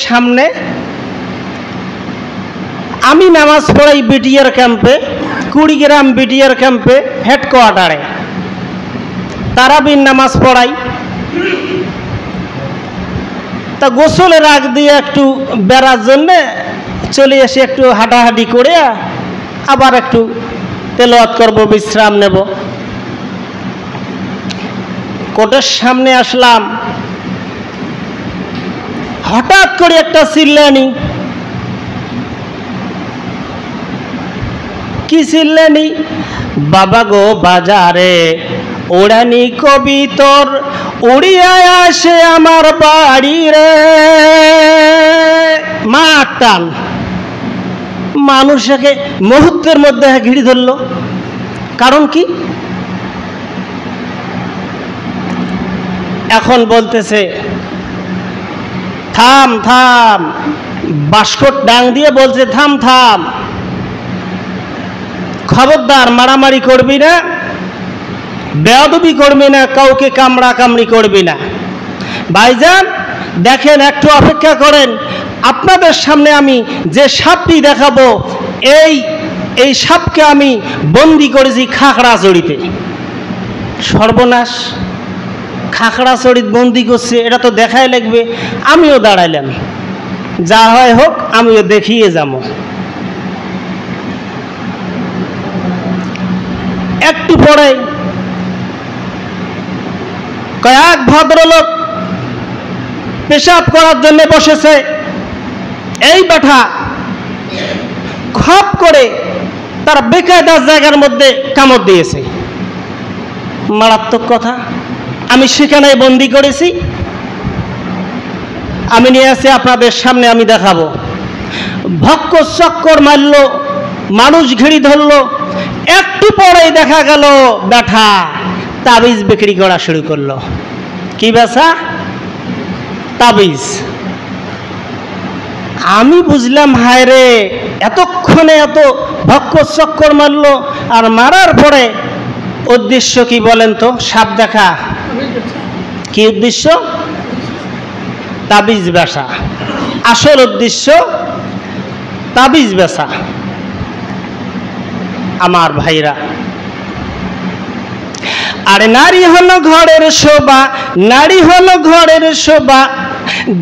সামনে আমি নামাজ পড়াই বিটিআর ক্যাম্পে, কুড়িগ্রাম বিটিআর ক্যাম্পে হেডকোয়ার্টারে তারাবির নামাজ পড়াই। তা গোসলের আগ দিয়ে একটু বেড়ার জন্যে চলে এসে একটু হাঁটাহাঁটি করে আবার একটু তেলাওয়াত করব, বিশ্রাম নেব। কোর্টের সামনে আসলাম, হঠাৎ করে একটা চিল্লানি। কি চিল্লানি? বাবা গো বাজারে ওড়ানি কবিতর উড়িয়ায় আসে আমার বাড়ি রে। মা টান মানুষকে মুহূর্তের মধ্যে ঘিরে ধরল। কারণ কি? এখন বলতেছে থাম থাম, বাস্কট ডাং দিয়ে বলছে থাম থাম, খবরদার মারামারি করবি না, বেয়াদবি করবি না, কাউকে কামড়া কামড়ি করবি না। ভাইজান দেখেন, একটু অপেক্ষা করেন, আপনাদের সামনে আমি যে সাপটি দেখাবো এই সাপকে আমি বন্দি করেছি খাগড়াছড়িতে। সর্বনাশ, খাগড়াছড়িতে বন্দি করছে, এটা তো দেখাই লাগবে। আমিও দাঁড়াইলাম, যা হয় হোক আমিও দেখিয়ে যাব। একটু পরে কয়েক ভদ্রলোক পেশাব করার জন্য বসেছে। এই ব্যাটা খপ করে তার বেকায়দার জায়গার মধ্যে কামড় দিয়েছে। মারাত্মক কথা। আমি সেখানে বন্দি করেছি, আমি নিয়ে আসি আপনাদের সামনে, আমি দেখাবো। ভক্ক চক্কর মারল, মানুষ ঘিরে ধরল। একটু পরেই দেখা গেল ব্যাটা তাবিজ বিক্রি করা শুরু করলো। কি বেচা? তাবিজ। আমি বুঝলাম হায় রে, এতক্ষণে এত ভক্ক চক্কর মারলো, আর মারার পরে উদ্দেশ্য কি বলেন তো? সাপ দেখা। কি উদ্দেশ্য? তাবিজ বেচা। আসল উদ্দেশ্য তাবিজ বেচা। আমার ভাইরা, আরে নারী হলো ঘরের শোভা, নারী হলো ঘরের শোভা,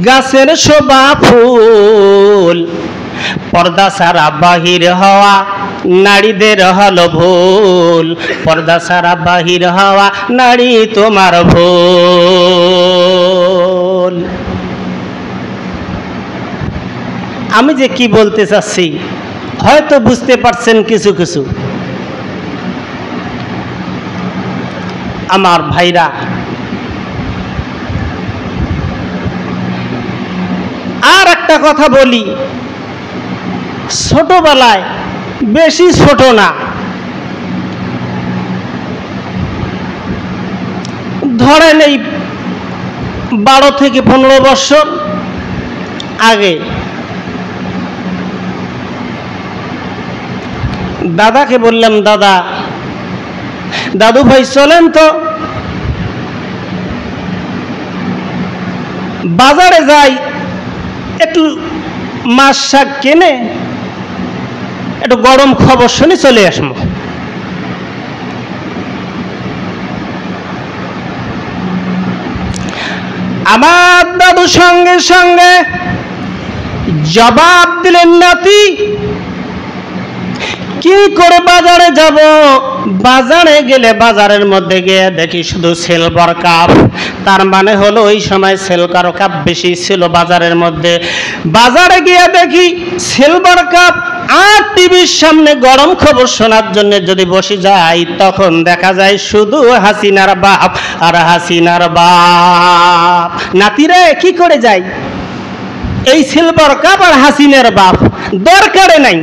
গাছের শোভা ফুল। পর্দা ছাড়া বাহির হওয়া নারীদের হলো ভুল, পর্দা ছাড়া বাহির হওয়া নারী তোমার ভুল। আমি যে কি বলতে চাচ্ছি হয়তো বুঝতে পারছেন কিছু কিছু। আমার ভাইরা, আর একটা কথা বলি, ছোটবেলায়, বেশি ছোট না, ধরেন এই 12 থেকে 15 বছর আগে দাদাকে বললাম, দাদা, দাদু ভাই চলেন তো বাজারে যাই, একটু মাছ শাক কিনে একটু গরম খবর শুনে চলে আসবো। আমার দাদু সঙ্গে সঙ্গে জবাব দিলেন, নাতি কি করে বাজারে যাব? বাজারে গেলে বাজারের মধ্যে গিয়ে দেখি শুধু সিলভার কাপ। তার মানে হলো ওই সময় সিলভার কাপ বেশি ছিল বাজারের মধ্যে। বাজারে গিয়ে দেখি সিলভার কাপ, আর টিভির সামনে গরম খবর শোনার জন্য যদি বসে যাই, তখন দেখা যায় শুধু হাসিনার বাপ আর হাসিনার বাপ। নাতিরে কি করে যাই? এই সিলভার কাপ আর হাসিনার বাপ দরকারে নাই।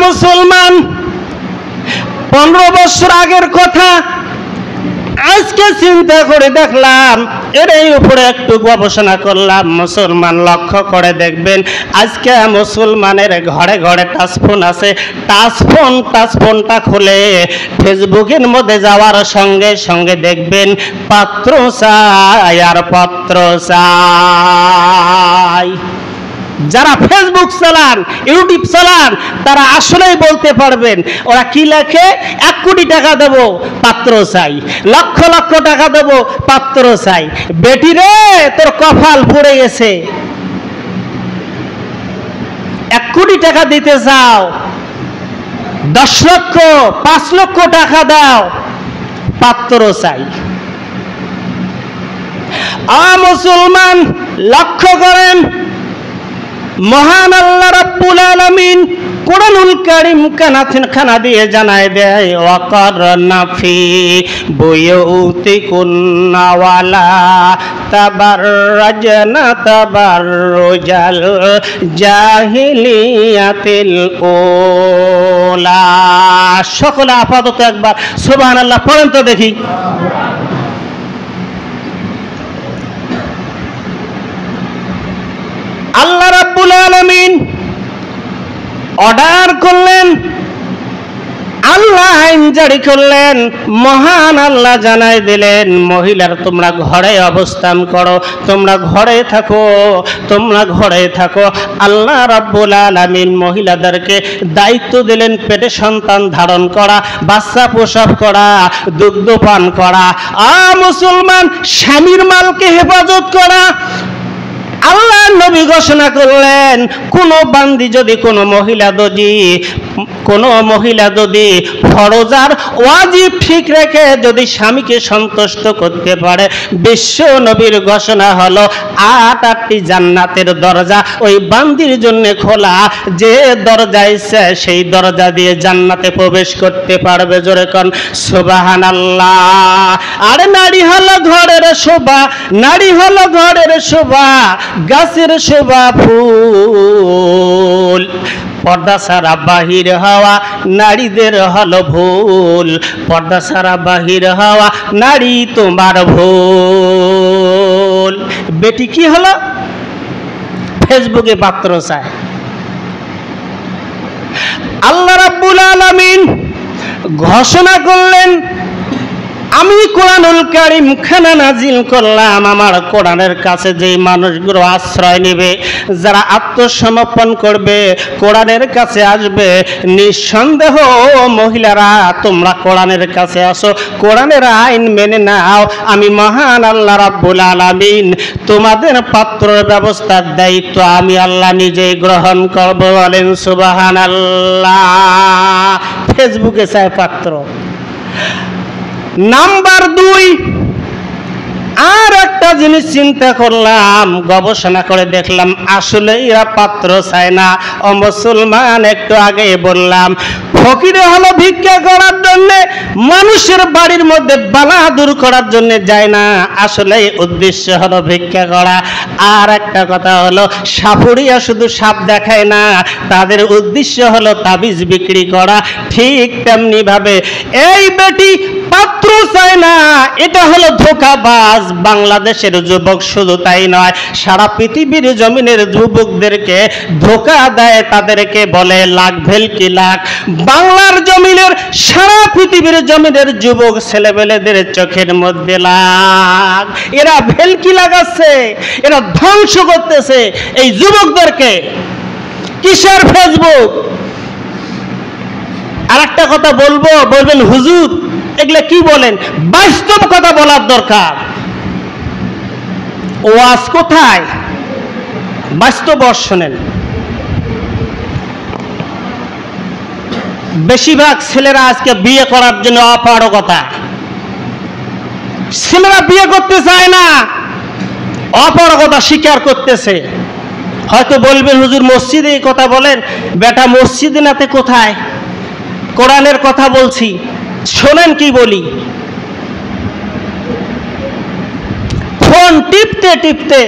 মুসলমান, 15 বছর আগের কথা আজকে চিন্তা করে দেখলাম এর এই উপরে একটু গবেষণা করলাম। মুসলমান লক্ষ্য করে দেখবেন আজকে মুসলমানের ঘরে ঘরে টাচফোন আছে। টাচফোনটা খুলে ফেসবুকের মধ্যে যাওয়ার সঙ্গে সঙ্গে দেখবেন পাত্র চাই আর পত্র চাই। যারা ফেসবুক চালান, ইউটিউব চালান, তারা আসলেই বলতে পারবেন ওরা কি লেখে। 1 কোটি টাকা দেবো, পাত্র চাই। লক্ষ লক্ষ টাকা দেবো, পাত্র চাই। বেটি রে, তোর কপাল পড়ে গেছে। 1 কোটি টাকা দিতে চাও, 10 লক্ষ 5 লক্ষ টাকা দাও, পাত্র চাই। মুসলমান লক্ষ্য করেন, মহান আল্লাহ রাব্বুল আলামিন কোরআনুল কারীম খানা দিয়ে জানায় দেয়, ওয়াকারনা ফি বুয়ুতিকুন্না ওয়ালা তাবাররাজনা তাবাররুজাল জাহিলিয়াতিল উলা। সকলে আপাতত একবার সুবহানাল্লাহ পড়েন তো দেখি। আল্লাহ রাব্বুল আলামিন অর্ডার করলেন, আল্লাহ আইন জারি করলেন, মহান আল্লাহ জানাই দিলেন, মহিলার তোমরা ঘরে অবস্থান করো, তোমরা ঘরে থাকো, তোমরা ঘরে থাকো। আল্লাহ রাব্বুল আলামিন মহিলাদেরকে দায়িত্ব দিলেন পেটে সন্তান ধারণ করা, বাচ্চা প্রসব করা, দুগ্ধ পান করা। মুসলমান স্বামীর মালকে হেফাজত করা। আল্লাহ নবী ঘোষণা করলেন, কোন বান্দি যদি কোনো মহিলা যদি ফরজার ওয়াজিব ঠিক রেখে যদি স্বামীকে সন্তুষ্ট করতে পারে, বিশ্ব নবীর ঘোষণা হলো 8টি জান্নাতের দরজা ওই বান্দির জন্য খোলা। যে দরজা ইচ্ছে সেই দরজা দিয়ে জান্নাতে প্রবেশ করতে পারবে। জোরে কোন সুবহানাল্লাহ। আর নারী হলো ঘরের শোভা, নারী হলো ঘরের শোভা, গাছের শোভা ফুল। পর্দা ছাড়া বাহির হওয়া নারীদের হলো ভুল, পর্দা ছাড়া বাহির হওয়া নারী তোমার ভুল। বেটি কি হলো? ফেসবুকে পাত্র চায়। আল্লাহ রাব্বুল আলামিন ঘোষণা করলেন, আমি কোরআনুল কারীম খানা নাজিল করলাম। আমার কোরআনের কাছে যেই মানুষগুলো আশ্রয় নেবে, যারা আত্মসমর্পণ করবে, কোরআনের কাছে আসবে, নিঃসন্দেহ মহিলারা তোমরা কোরআনের কাছে আসো, কোরআনের আইন মেনে নাও। আমি মহান আল্লাহ রাব্বুল আলামিন তোমাদের পাত্রের ব্যবস্থার দায়িত্ব আমি আল্লাহ নিজেই গ্রহণ করব। বলেন সুবহানাল্লাহ। ফেসবুকে চায় পাত্র। নাম্বার 2, আর একটা জিনিস চিন্তা করলাম, গবেষণা করে দেখলাম আসলে এরা পাত্র চায় না। মুসলমান একটু আগে বললাম, ফকিরে হলো ভিক্ষা করার জন্য, মানুষের বাড়ির মধ্যে বালা দূর করার জন্য যায় না, আসলে উদ্দেশ্য হলো ভিক্ষা করা। আর একটা কথা হলো, সাপুরিয়া শুধু সাপ দেখায় না, তাদের উদ্দেশ্য হলো তাবিজ বিক্রি করা। ঠিক তেমনি ভাবে এই বেটি পাত্র চায় না, এটা হলো ধোঁকাবাজ। বাংলাদেশের যুবক শুধু তাই নয়, সারা পৃথিবীর জমিনের যুবকদেরকে ধোঁকা দেয়, তাদেরকে বলে লাখ ভেলকি লাখ। বাংলার জমিনের, সারা পৃথিবীর জমিনের যুবক ছেলেবেলেদের চোখের মধ্যে লাখ। এরা ভেলকি লাগাচ্ছে, এরা ধ্বংস করতেছে এই যুবকদেরকে। কিসের ফেসবুক? আর একটা কথা বলবেন হুজুর এগুলা কি বলেন? বাস্তব কথা বলার দরকার। ওয়াজ কোথায়? বাস্তব শোনেন। বেশিরভাগ ছেলেরা আজকে বিয়ে করার জন্য অপারগতা, ছেলেরা বিয়ে করতে চায় না, অপারগতা স্বীকার করতেছে। হয়তো বলবেন হুজুর মসজিদে এই কথা বলেন, বেটা মসজিদে নাতে কোথায়? কোরআনের কথা বলছি, শোনেন কি বলি। ফোন টিপতে টিপতে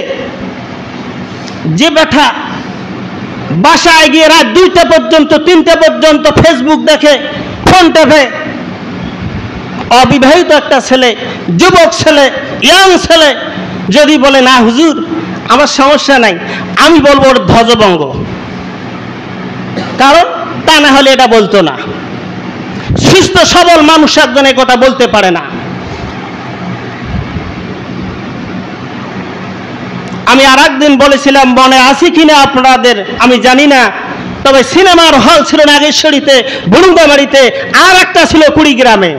যে বেটা বাসায় গিয়ে রাত 2টা পর্যন্ত 3টা পর্যন্ত ফেসবুক দেখে, ফোন টেপে, অবিবাহিত একটা ছেলে, যুবক ছেলে, ইয়াং ছেলে, যদি বলে না হুজুর আমার সমস্যা নাই, আমি বলবো ওর ধ্বজভঙ্গ, কারণ তা না হলে এটা বলতো না। সুস্থ সবল মানুষ একজন এই কথা বলতে পারে না। আমি আর একদিন বলেছিলাম, মনে আছে কিনা আপনাদের আমি জানি না, তবে সিনেমার হল ছিল নাগেশ্বরীতে, বুরুঙ্গামারিতে, আর একটা ছিল কুড়িগ্রামে।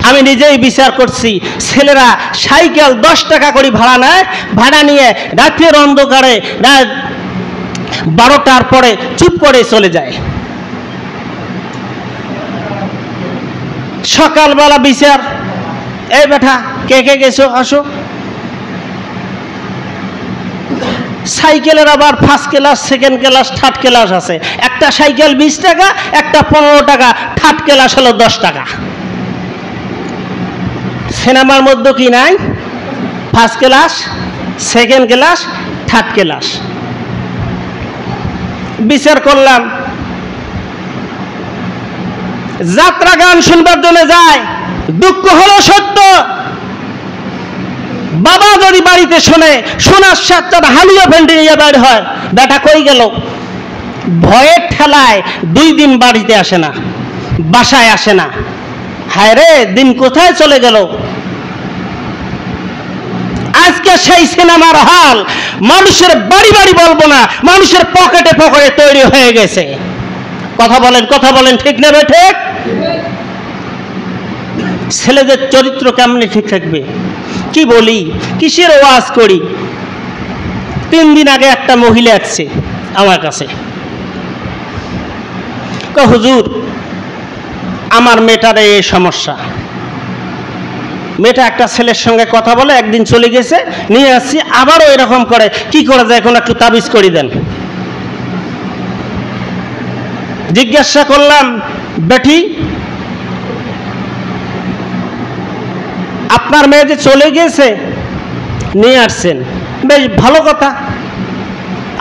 আমি নিজেই বিচার করছি, ছেলেরা সাইকেল 10 টাকা করে ভাড়া নেয়, ভাড়া নিয়ে রাতের অন্ধকারে রাত 12টার পরে চুপ করে চলে যায়। সকালবেলা বিচার, এই বেটা কে কে গেছো আসো। সাইকেলের আবার first class, second class, third class আছে। একটা সাইকেল 20 টাকা, একটা 15 টাকা, থার্ড ক্লাস হলো 10 টাকা। সিনেমার মধ্যে কি নাই? First class, second class, third class. বিচার করলাম, যাত্রা গান শুনবার জন্য যায়, দুঃখ হলো সত্য। বাবা যদি বাড়িতে শোনে, শোনার সাথে হালিয়া ভেন্ডি নিয়ে বের হয়, বেটা কই গেল? ভয়ের ঠেলায় 2 দিন বাড়িতে আসে না, বাসায় আসে না। হায় রে, দিন কোথায় চলে গেল। আজকে সেই সিনেমার হল মানুষের বাড়ি বাড়ি বলবো না, মানুষের পকেটে পকেটে তৈরি হয়ে গেছে। কথা বলেন, ঠিক না ঠিক? ছেলেদের চরিত্র কেমনে ঠিক থাকবে? কি বলি, কিসের ওয়াজ করি? 3 দিন আগে একটা মহিলা আসছে আমার কাছে, হুজুর আমার মেয়েটার এই সমস্যা। মেয়েটা একটা ছেলের সঙ্গে কথা বলে, একদিন চলে গেছে, নিয়ে আসছি, আবারও এরকম করে। কি করা যায়, এখন একটু তাবিজ করে দেন। জিজ্ঞাসা করলাম, বেটি আপনার মেয়ে যে চলে গেছে, নিয়ে আসছেন, বেশ ভালো কথা।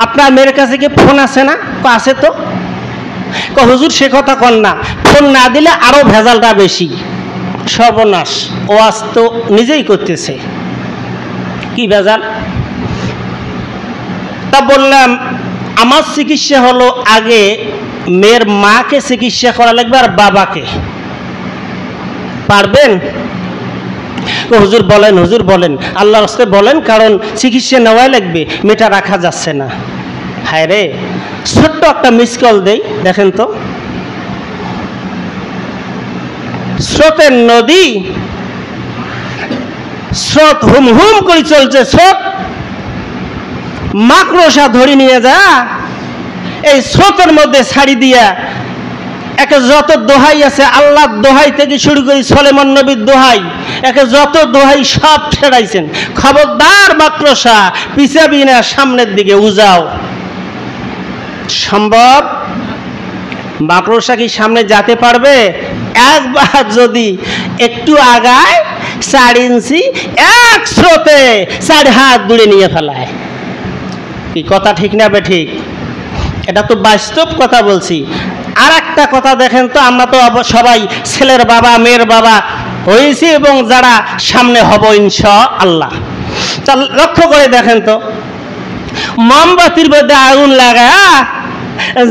আপনার মেয়ের কাছে কি ফোন আছে না? আছে তো। হুজুর সে কথা কন না, ফোন না দিলে আরো ভেজালটা বেশি। সর্বনাশ, ওয়াজ তো নিজেই করতেছে, কি ভেজাল। তা বললাম, আমার চিকিৎসা হলো আগে মেয়ের মাকে চিকিৎসা করা লাগবে আর বাবাকে। পারবেন? হুজুর বলেন, আল্লাহর রাস্তে বলেন, কারণ চিকিৎসা নেওয়াই লাগবে, মেয়েটা রাখা যাচ্ছে না। হায় রে, ছোট্ট একটা মিস কল দেই, দেখেন তো। স্রোতের নদী, স্রোত হুম হুম করে চলছে, স্রোত মাকড়সা ধরে নিয়ে যা এই স্রোতের মধ্যে ছাড়ি দিয়া। একে যত দোহাই আছে, আল্লাহর দোহাই থেকে শুরু করি সলেমান নবীর দোহাই, একে যত দোহাই সব ছেড়াইছেন। খবরদার মাকড়সা পিছাবি না, সামনের দিকে উজাও। সম্ভব? মাকড়সা কি সামনে যেতে পারবে? একবার যদি একটু আগায় 4 ইঞ্চি, এক স্রোতে 4 হাত দূরে নিয়ে ফেলায়। কি কথা ঠিক না ঠিক? এটা তো বাস্তব কথা বলছি। আর একটা কথা দেখেন তো, আমরা তো সবাই ছেলের বাবা মেয়ের বাবা হয়েছি, এবং যারা সামনে হব ইনশাআল্লাহ। তা লক্ষ্য করে দেখেন তো, মোমবাতির মধ্যে আগুন লাগায়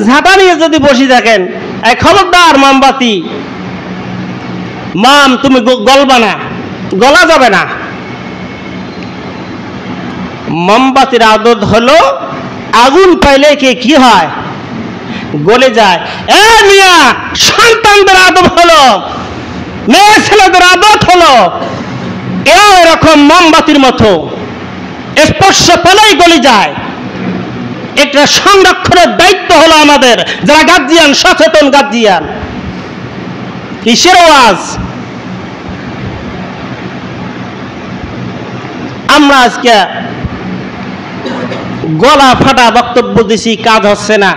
ঝাঁটা নিয়ে যদি বসে থাকেন, খবরদার মোমবাতি, মাম তুমি গলবা না, গলা যাবে না। মোমবাতির আদত হলো আগুন পাইলে কি হয়? গলে যায়। এ মিয়া, সন্তানদের আদত হলো, মেয়ে ছেলেদের আদত হলো এরকম মোমবাতির মতো, স্পর্শ পেলেই গলে যায়। এটা সংরক্ষণের দায়িত্ব হলো আমাদের, যারা গার্জিয়ান, সচেতন গার্জিয়ান। কিসের ওয়াজ? আমরা আজকে গলা ফাটা বক্তব্য দিছি, কাজ হচ্ছে না।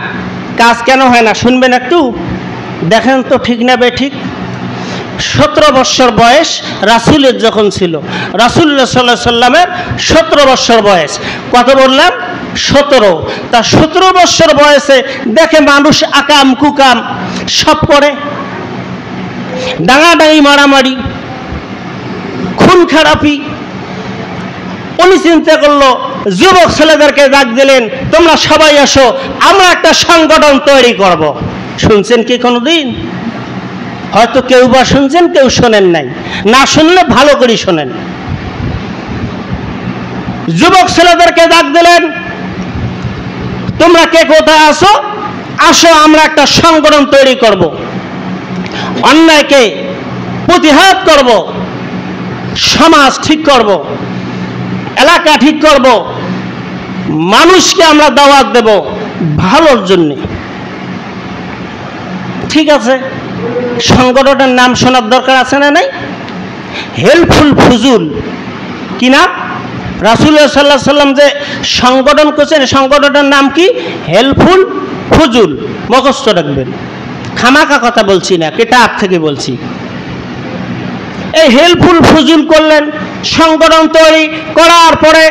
কাজ কেন হয় না শুনবেন একটু, দেখেন তো ঠিক না ঠিক? 17 বছর বয়স রাসূলের যখন ছিল, রাসূলুল্লাহ সাল্লাল্লাহু আলাইহি সাল্লামের 17 বছর বয়স। কত বললাম? 17। তা 17 বছর বয়সে দেখে মানুষ আকাম কুকাম সব করে, ডাঙাডাঙি, মারামারি, খুন খারাপি, উনি চিন্তা করলো, যুবক ছেলেদেরকে ডাক দিলেন, তোমরা সবাই আসো, আমরা একটা সংগঠন তৈরি করব। শুনছেন কি কোনোদিন? হয়তো কেউ বা শুনছেন, কেউ শোনেন নাই। না শুনলে ভালো করে শোনেন। যুবক ছেলেদেরকে ডাক দিলেন, তোমরা কে কোথায় আসো, আসো আমরা একটা সংগঠন তৈরি করব, অন্যায়কে প্রতিহত করব, সমাজ ঠিক করব, এলাকা ঠিক করব, মানুষকে আমরা দাওয়াত দেব ভালোর জন্য। ঠিক আছে, সংগঠনের নাম শোনার দরকার আছে না নাই? হেল্পফুল ফুজুল। কি নাম? রাসূলুল্লাহ সাল্লাল্লাহু আলাইহি সাল্লাম যে সংগঠন করছেন, সংগঠনের নাম কি? হেল্পফুল ফুজুল। মুখস্থ রাখবেন, খামাকা কথা বলছি না, কিতাব থেকে বলছি। এই হেল্পফুল ফুজুল করলেন, সংগঠন তৈরি করার পরে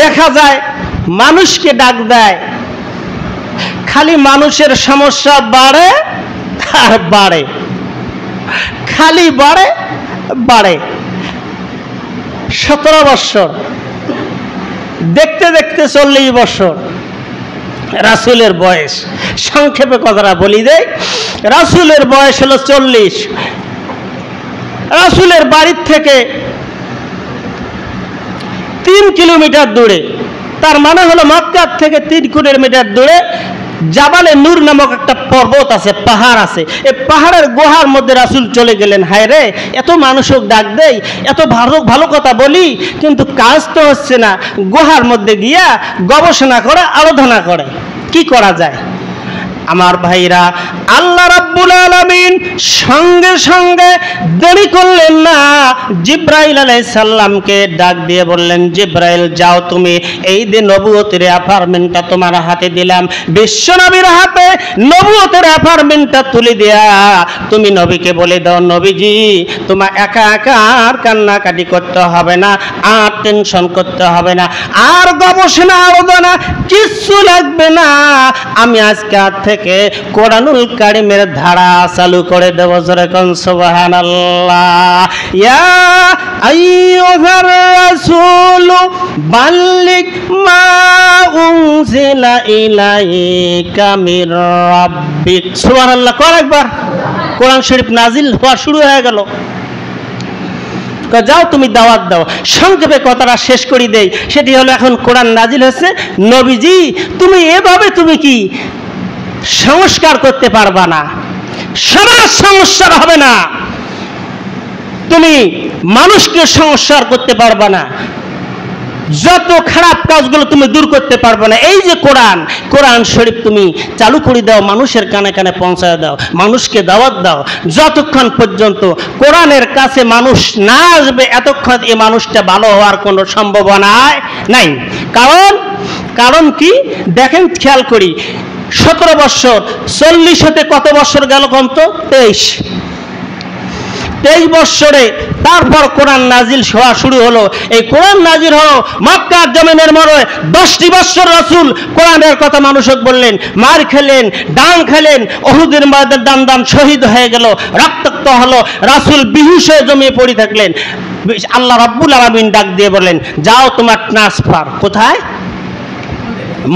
দেখা যায় মানুষকে ডাক দেয়, খালি মানুষের সমস্যা বাড়ে আর বাড়ে, খালি বাড়ে বাড়ে। 17 বছর, দেখতে দেখতে 40 বছর রাসূলের বয়স। সংক্ষেপে কথাটা বলি দেয়, রাসূলের বয়স হলো 40। রাসূলের বাড়ির থেকে 3 কিলোমিটার দূরে, তার মানে হলো মক্কার থেকে 3 কিলোমিটার দূরে জাবালে নূর নামক একটা পর্বত আছে, পাহাড় আছে। এই পাহাড়ের গুহার মধ্যে রাসূল চলে গেলেন। হায় রে, এত মানুষক ডাক দেই, এত ভালো ভালো কথা বলি, কিন্তু কাজ তো হচ্ছে না। গুহার মধ্যে গিয়া গবেষণা করে, আরাধনা করে, কি করা যায়? আমার ভাইরা, আল্লাহ রাব্বুল আলামিন সঙ্গে সঙ্গে দেরি করলেন না, জিব্রাইল আলাইহিস সালামকে ডাক দিয়ে বললেন, জিব্রাইল যাও, তুমি এই যে নবুয়তের অ্যাপার্টমেন্টটা তোমার হাতে দিলাম, বিশ্বনবীর হাতে নবুয়তের অ্যাপার্টমেন্টটা তুলে দেয়া তুমি নবীকে বলে দাও, নবীজি তোমার একা একা আর কান্নাকাটি করতে হবে না, আর টেনশন করতে হবে না, আর গবেষণা আরাধনা কিচ্ছু লাগবে না। আমি আজকে থেকে কোরআনুল কারীমের ধারা চালু করে দেব। যেরকম সুবহানাল্লাহ। ইয়া আইয়ুহার রাসূল বাল্লিগ মা উনজিলা ইলাইকা মির রাব্বিক। সুবহানাল্লাহ। কর একবার। কোরআন শরীফ নাজিল হওয়া শুরু হয়ে গেল। যাও তুমি দাওয়াত দাও। সংক্ষেপে কথাটা শেষ করে দেই, সেটি হলো এখন কোরআন নাজিল হচ্ছে, নবীজি তুমি এভাবে তুমি কি সংস্কার করতে পারবা না, সমাজ সংস্কার হবে না, তুমি মানুষকে সংস্কার করতে পারবা না, যত খারাপ কাজগুলো তুমি দূর করতে পারবে না। এই যে কোরআন শরীফ তুমি চালু করে দাও, মানুষের কানে কানে পৌঁছায় দাও, মানুষকে দাওয়াত দাও। যতক্ষণ পর্যন্ত কোরআনের কাছে মানুষ না আসবে, এতক্ষণ এই মানুষটা ভালো হওয়ার কোনো সম্ভাবনা নাই। কারণ কি দেখেন, খেয়াল করি, 17 বছর, 40 হতে কত বছর গেল কম তো? 23 বছরে তারপর কোরআন নাজিল হওয়া শুরু হলো। এই কোরআন নাজিল হলো মক্কার জমিনের মধ্যে। 10টি বছর রাসূল কোরআনের কথা মানুষক বললেন, মার খেলেন, ডাং খেলেন, উহুদের ময়দানে দান শহীদ হয়ে গেল, রক্তাক্ত হলো, রাসূল বেহুশ হয়ে জমিয়ে পড়ে থাকলেন। আল্লাহ রাব্বুল আলামিন ডাক দিয়ে বললেন, যাও তোমার ট্রান্সফার কোথায়?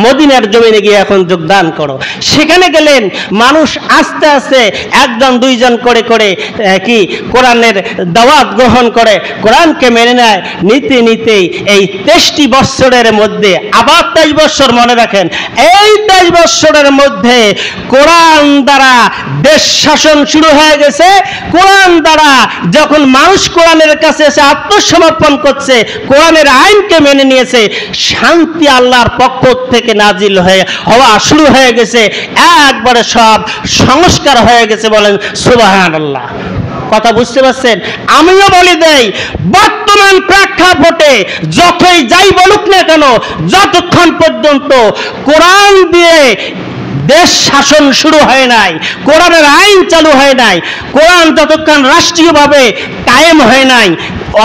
মদিনার জমিনে গিয়ে এখন যোগদান করো। সেখানে গেলেন, মানুষ আস্তে আস্তে 1জন 2জন করে করে কি কোরআনের দাওয়াত গ্রহণ করে, কোরআনকে মেনে নেয়। নিতে নিতেই এই 23টি বছরের মধ্যে, আবার 23 বছর মনে রাখেন, এই 23 বছরের মধ্যে কোরআন দ্বারা দেশ শাসন শুরু হয়ে গেছে। কোরআন দ্বারা যখন মানুষ কোরআনের কাছে এসে আত্মসমর্পণ করছে, কোরআনের আইনকে মেনে নিয়েছে, শান্তি আল্লাহর পক্ষ থেকে নাজিল হওয়া শুরু হয়ে গেছে। একবারে সব সংস্কার হয়ে গেছে। বলেন সুবহানাল্লাহ। কথা বুঝতে পারছেন? আমিও বলি দেই, বর্তমান প্রেক্ষাপটে যতই যাই বলুক না কেন, যতক্ষণ পর্যন্ত কোরআন দিয়ে দেশ শাসন শুরু হয় নাই, কোরআনের আইন চালু হয় নাই, কোরআন যতক্ষণ রাষ্ট্রীয়ভাবে কায়েম হয় নাই,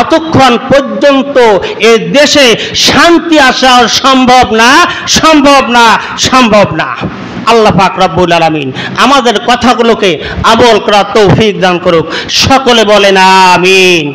অতক্ষণ পর্যন্ত এ দেশে শান্তি আসা সম্ভব না। আল্লাহ পাক রব্বুল আলামিন আমাদের কথাগুলোকে আমল করার তৌফিক দান করুক। সকলে বলেন আমিন।